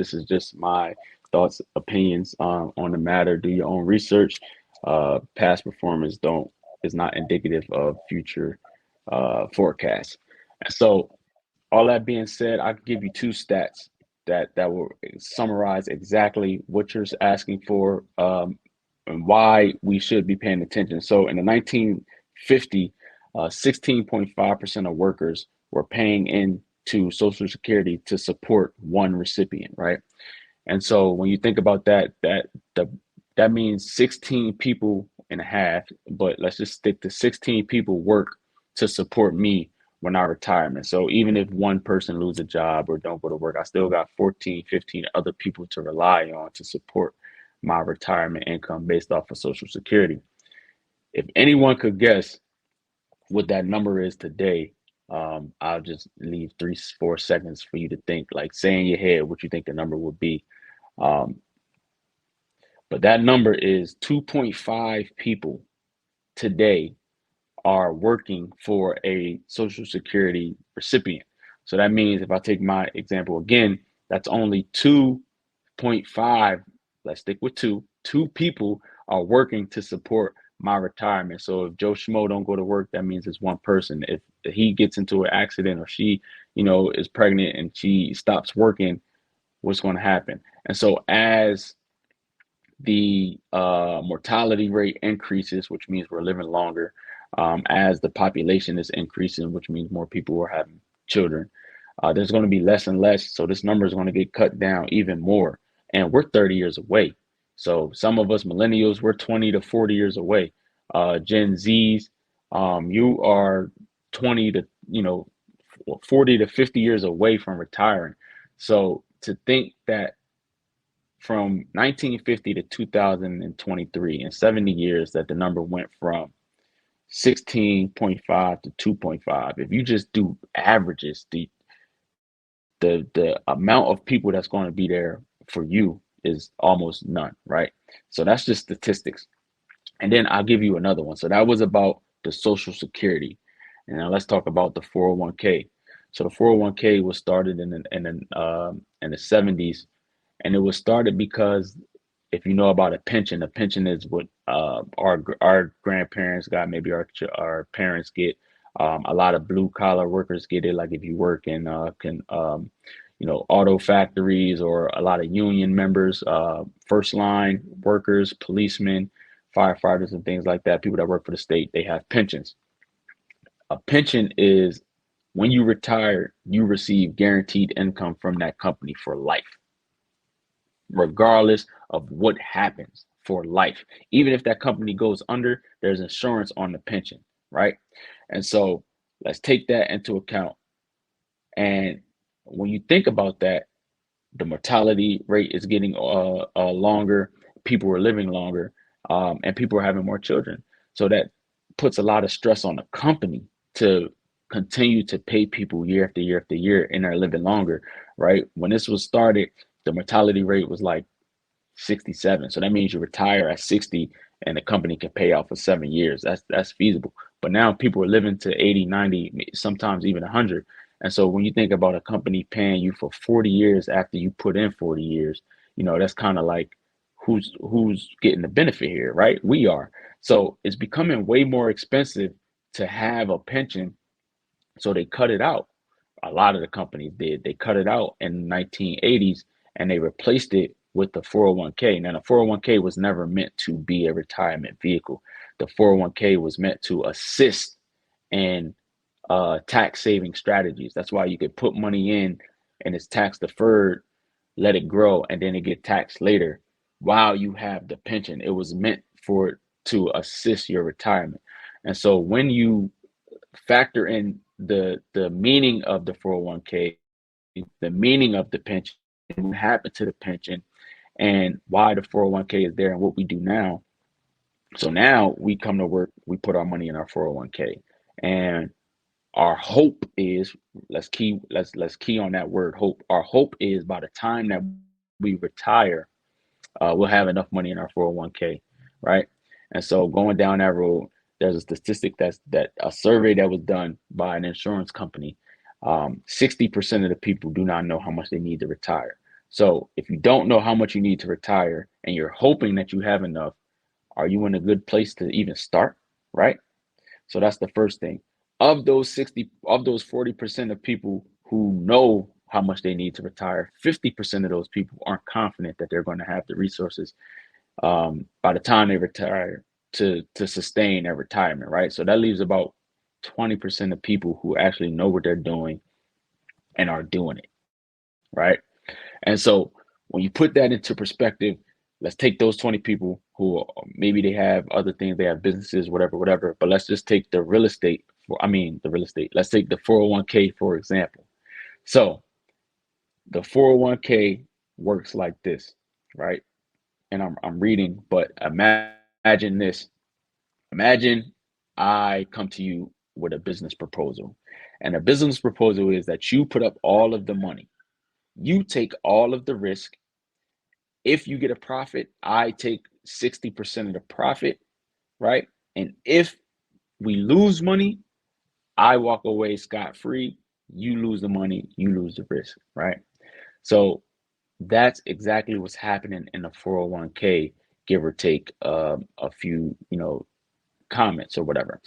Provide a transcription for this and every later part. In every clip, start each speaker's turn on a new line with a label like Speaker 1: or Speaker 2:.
Speaker 1: This is just my thoughts, opinions on the matter. Do your own research. Past performance don't is not indicative of future forecasts. And so, all that being said, I can give you two stats that will summarize exactly what you're asking for, and why we should be paying attention. So, in the 1950, 16.5% of workers were paying into Social Security to support one recipient, right? And so when you think about that, that means 16 people and a half, but let's just stick to 16 people work to support me when I retirement. So even if one person lose a job or don't go to work, I still got 14, 15 other people to rely on to support my retirement income based off of Social Security. If anyone could guess what that number is today, I'll just leave 4 seconds for you to think, like say in your head what you think the number would be. Um, but that number is 2.5 people today are working for a Social Security recipient. So that means if I take my example again, that's only 2.5. Let's stick with two people are working to support my retirement. So if Joe Schmo don't go to work, that means it's one person. If he gets into an accident or she, is pregnant and she stops working, what's going to happen? And so as the mortality rate increases, which means we're living longer, as the population is increasing, which means more people are having children, there's going to be less and less. So this number is going to get cut down even more. And we're 30 years away. So some of us millennials, we're 20 to 40 years away. Gen Zs, you are 20 to, 40 to 50 years away from retiring. So to think that from 1950 to 2023, in 70 years, that the number went from 16.5 to 2.5. If you just do averages, the amount of people that's going to be there for you is almost none, right? So that's just statistics. And then I'll give you another one. So that was about the Social Security. And now let's talk about the 401k. So the 401k was started in the 70s, and it was started because if you know about a pension is what our grandparents got, maybe our parents get. A lot of blue collar workers get it. Like if you work in auto factories, or a lot of union members, first line workers, policemen, firefighters, and things like that. People that work for the state, they have pensions. A pension is when you retire, you receive guaranteed income from that company for life, regardless of what happens, for life. Even if that company goes under, there's insurance on the pension, right? And so let's take that into account. And when you think about that, the mortality rate is getting longer, people are living longer, and people are having more children. So that puts a lot of stress on the company to continue to pay people year after year after year, and they're living longer, right? When this was started, the mortality rate was like 67. So that means you retire at 60 and the company can pay out for 7 years. That's feasible. But now people are living to 80, 90, sometimes even 100. And so when you think about a company paying you for 40 years after you put in 40 years, that's kind of like who's getting the benefit here, right? We are. So it's becoming way more expensive to have a pension. So they cut it out. A lot of the companies did. They cut it out in the 1980s and they replaced it with the 401k. Now, the 401k was never meant to be a retirement vehicle. The 401k was meant to assist in tax saving strategies. That's why you could put money in and it's tax deferred, let it grow, and then it get taxed later while you have the pension. It was meant for to assist your retirement. And so when you factor in the meaning of the 401k, the meaning of the pension, what happened to the pension, and why the 401k is there and what we do now. So now we come to work, we put our money in our 401k, and our hope is, let's key on that word hope. Our hope is by the time that we retire, we'll have enough money in our 401k, right? And so going down that road, there's a statistic that a survey that was done by an insurance company. 60% of the people do not know how much they need to retire. So if you don't know how much you need to retire and you're hoping that you have enough, are you in a good place to even start? Right? So that's the first thing. Of those 40% of people who know how much they need to retire, 50% of those people aren't confident that they're going to have the resources by the time they retire to sustain their retirement, right? So that leaves about 20% of people who actually know what they're doing and are doing it, right? And so when you put that into perspective, let's take those 20 people who maybe they have other things, they have businesses, whatever, whatever, but let's just take the real estate the real estate. Let's take the 401k for example. So the 401k works like this, right? And I'm reading, but imagine this. Imagine I come to you with a business proposal. And a business proposal is that you put up all of the money. You take all of the risk. If you get a profit, I take 60% of the profit, right? And if we lose money, I walk away scot free. You lose the money, you lose the risk, right? So that's exactly what's happening in the 401k, give or take a few, comments or whatever.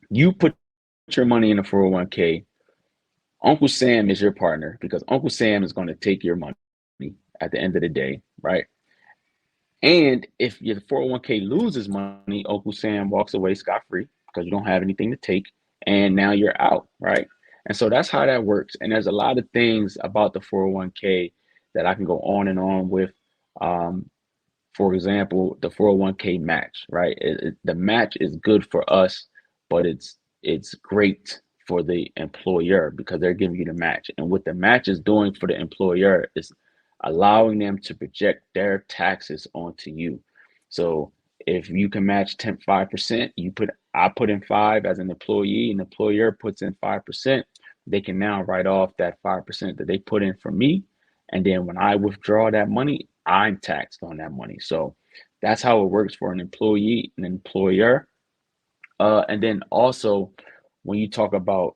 Speaker 1: You put your money in the 401k. Uncle Sam is your partner because Uncle Sam is going to take your money at the end of the day, right? And if your 401k loses money, Uncle Sam walks away scot free because you don't have anything to take, and now you're out, right? And so that's how that works. And there's a lot of things about the 401k that I can go on and on with. Um, for example, the 401k match, right? The match is good for us, but it's great for the employer because they're giving you the match. And what the match is doing for the employer is allowing them to project their taxes onto you. So if you can match 5%, I put in five as an employee, and the employer puts in 5%, they can now write off that 5% that they put in for me. And then when I withdraw that money, I'm taxed on that money. So that's how it works for an employee, an employer. And then also, when you talk about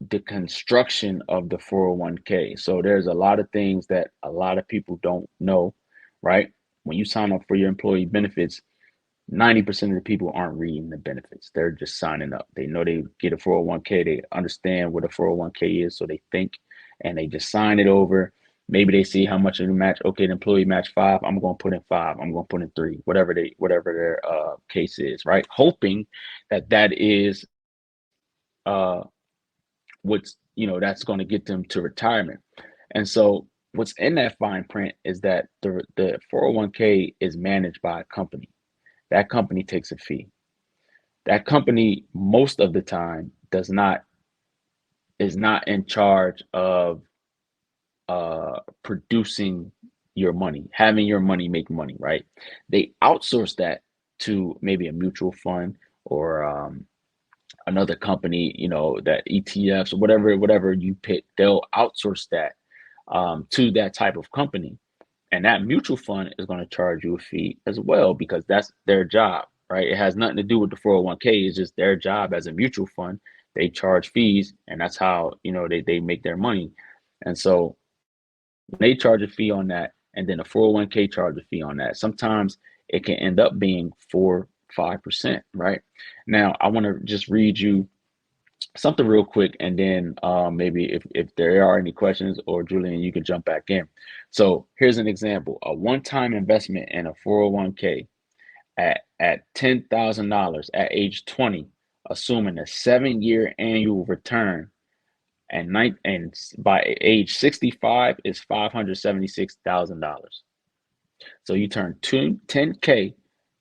Speaker 1: the construction of the 401k, so there's a lot of things that a lot of people don't know, right? When you sign up for your employee benefits, 90% of the people aren't reading the benefits. They're just signing up. They know they get a 401k. They understand what a 401k is. So they think and they just sign it over. Maybe they see how much of the match. Okay, the employee match five. I'm going to put in five. I'm going to put in three, whatever their case is, right? Hoping that is what's, that's going to get them to retirement. And so what's in that fine print is that the 401k is managed by a company. That company takes a fee. That company most of the time does not is not in charge of producing your money, having your money make money, right? They outsource that to maybe a mutual fund or another company, that ETFs or whatever you pick. They'll outsource that to that type of company. And that mutual fund is going to charge you a fee as well because that's their job, right? It has nothing to do with the 401k. It's just their job as a mutual fund. They charge fees, and that's how they make their money. And so when they charge a fee on that, and then the 401k charge a fee on that, sometimes it can end up being 4-5%, right? Now I want to just read you something real quick, and then maybe if there are any questions, or Julian, you can jump back in. So here's an example: a one-time investment in a 401k at $10,000 at age 20, assuming a 7-year annual return, and by age 65 is $576,000. So you turn 10K,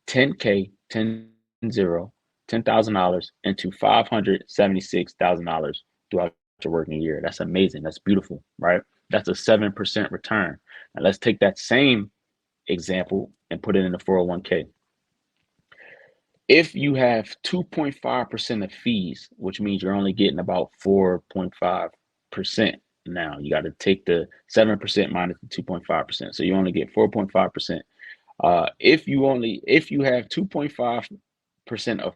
Speaker 1: 10K, 10,000 dollars into $576,000 throughout your working year. That's amazing. That's beautiful, right? That's a 7% return. Now let's take that same example and put it in the 401k. If you have 2.5% of fees, which means you're only getting about 4.5%. Now you got to take the 7% minus the 2.5%. So you only get 4.5%. If you have 2.5% of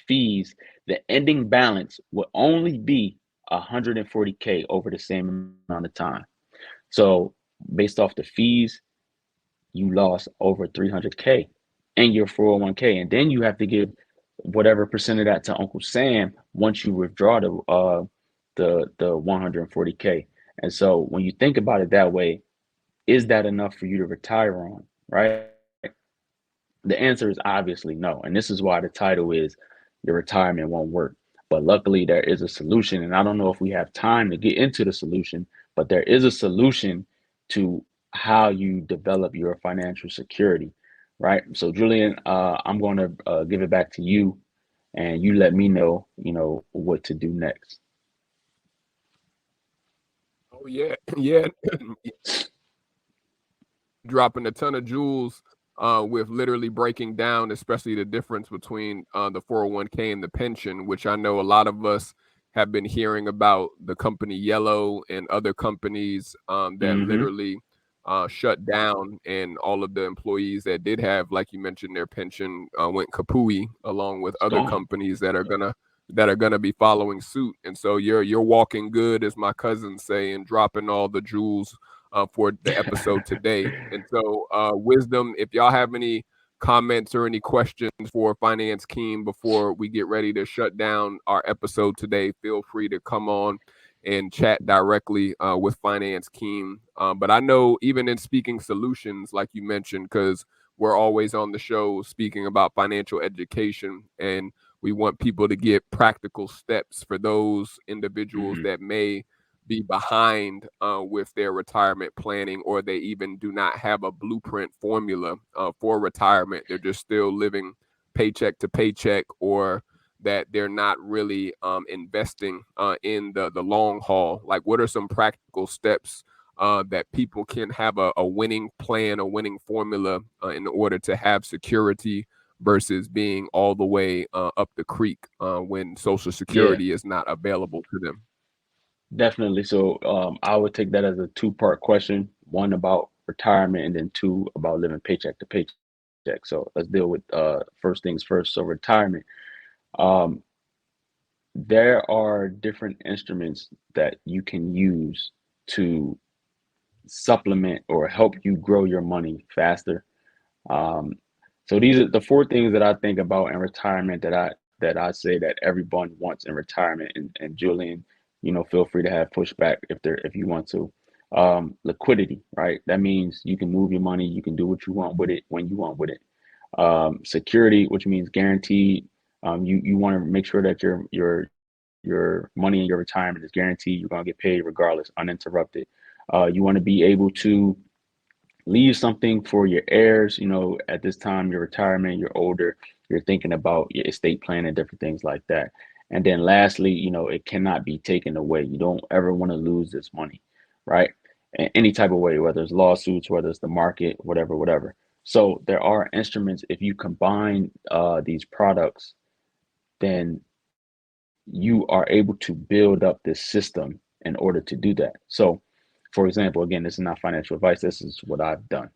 Speaker 1: fees, the ending balance will only be 140K over the same amount of time. So based off the fees, you lost over 300K in your 401k, and then you have to give whatever percent of that to Uncle Sam once you withdraw the 140K. And so when you think about it that way, is that enough for you to retire on, right? The answer is obviously no. And this is why the title is Your Retirement Won't Work. But luckily, there is a solution. And I don't know if we have time to get into the solution, but there is a solution to how you develop your financial security, right? So, Julian, I'm going to give it back to you, and you let me know, what to do next.
Speaker 2: Oh yeah, yeah. Dropping a ton of jewels with literally breaking down, especially the difference between the 401k and the pension, which I know a lot of us have been hearing about the company Yellow and other companies that
Speaker 1: Mm-hmm.
Speaker 2: literally shut down, and all of the employees that did have, like you mentioned, their pension went kapooey, along with
Speaker 1: It's
Speaker 2: other
Speaker 1: gone.
Speaker 2: companies that are gonna be following suit. And so you're walking good, as my cousins say, and dropping all the jewels for the episode today. And so, Wisdom, if y'all have any comments or any questions for Finance Keem before we get ready to shut down our episode today, feel free to come on and chat directly with Finance Keem. But I know, even in speaking solutions, like you mentioned, because we're always on the show speaking about financial education, and we want people to get practical steps for those individuals
Speaker 1: Mm-hmm.
Speaker 2: that may be behind with their retirement planning, or they even do not have a blueprint formula for retirement. They're just still living paycheck to paycheck, or that they're not really investing in the long haul. Like, what are some practical steps that people can have a winning plan, a winning formula in order to have security versus being all the way up the creek when Social
Speaker 1: Yeah,
Speaker 2: Security is not available to them?
Speaker 1: definitely. So I would take that as a two-part question, one about retirement and then two about living paycheck to paycheck. So let's deal with first things first. So retirement. Um, there are different instruments that you can use to supplement or help you grow your money faster. Um, so these are the four things that I think about in retirement that I say that everyone wants in retirement. And Julian, feel free to have pushback if you want to. Liquidity, right? That means you can move your money, you can do what you want with it when you want with it. Security, which means guaranteed. You want to make sure that your money in your retirement is guaranteed. You're gonna get paid regardless, uninterrupted. You want to be able to leave something for your heirs. At this time, your retirement, you're older, you're thinking about your estate plan and different things like that. And then lastly, it cannot be taken away. You don't ever want to lose this money, right? In any type of way, whether it's lawsuits, whether it's the market, whatever, whatever. So there are instruments. If you combine these products, then you are able to build up this system in order to do that. So, for example, again, this is not financial advice. This is what I've done.